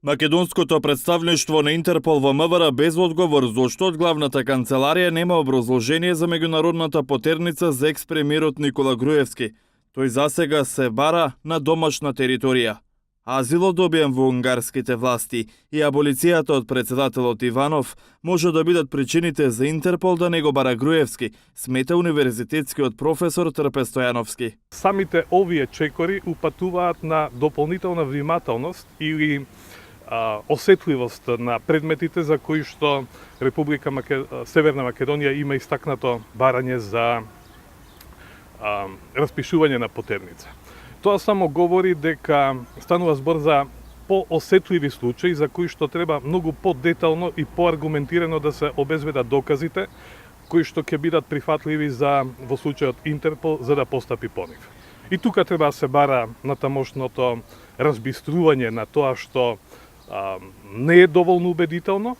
Македонското представништво на Интерпол во МВР без одговор зошто од главната канцеларија нема образложение за меѓународната потерница за екс-премиерот Никола Груевски. Тој засега се бара на домашна територија. Азилот добиен во унгарските власти и аболицијата од председателот Иванов може да бидат причините за Интерпол да не го бара Груевски, смета универзитетскиот професор Трпе Стојановски. Самите овие чекори упатуваат на дополнителна внимателност или осетливост на предметите за кои што Република Северна Македонија има истакнато барање за распишување на потерница. Тоа само говори дека станува збор за поосетливи случаи за кои што треба многу подетално и поаргументирано да се обезбедат доказите кои што ќе бидат прифатливи за во случајот Интерпол за да постапи по нив. И тука треба да се бара на тамошното разбистрување на тоа што не е доволно убедително.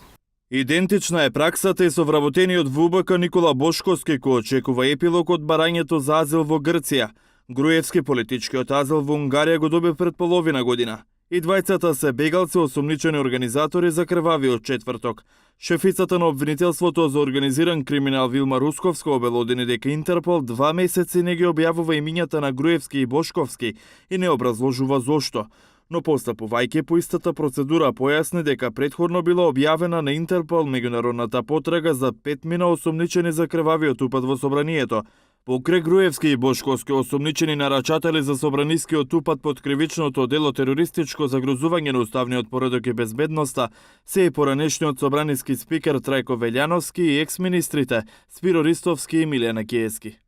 Идентична е праксата и со вработениот во УБК Никола Бошковски кој очекува епилог од барањето за азил во Грција. Груевски политичкиот азил во Унгарија го доби пред половина година. И двајцата се бегалци осомничени организатори за крвавиот четврток. Шефицата на обвинителството за организиран криминал Вилма Русковска обелодени дека Интерпол 2 месеци не ги објавува имињата на Груевски и Бошковски и не образложува зошто. Но постапувајќи по истата процедура појасни дека претходно било објавена на Интерпол меѓународната потрага за 5 мина осомничени за крвавиот упад во собранието. Покрај Груевски и Бошковски осомничени нарачатели за собранискиот упад под кривичното дело терористичко загрозување на уставниот поредок и безбедноста се и поранешниот собраниски спикер Трајко Велјановски и екс-министрите Спиро Ристовски и Милјана Киески.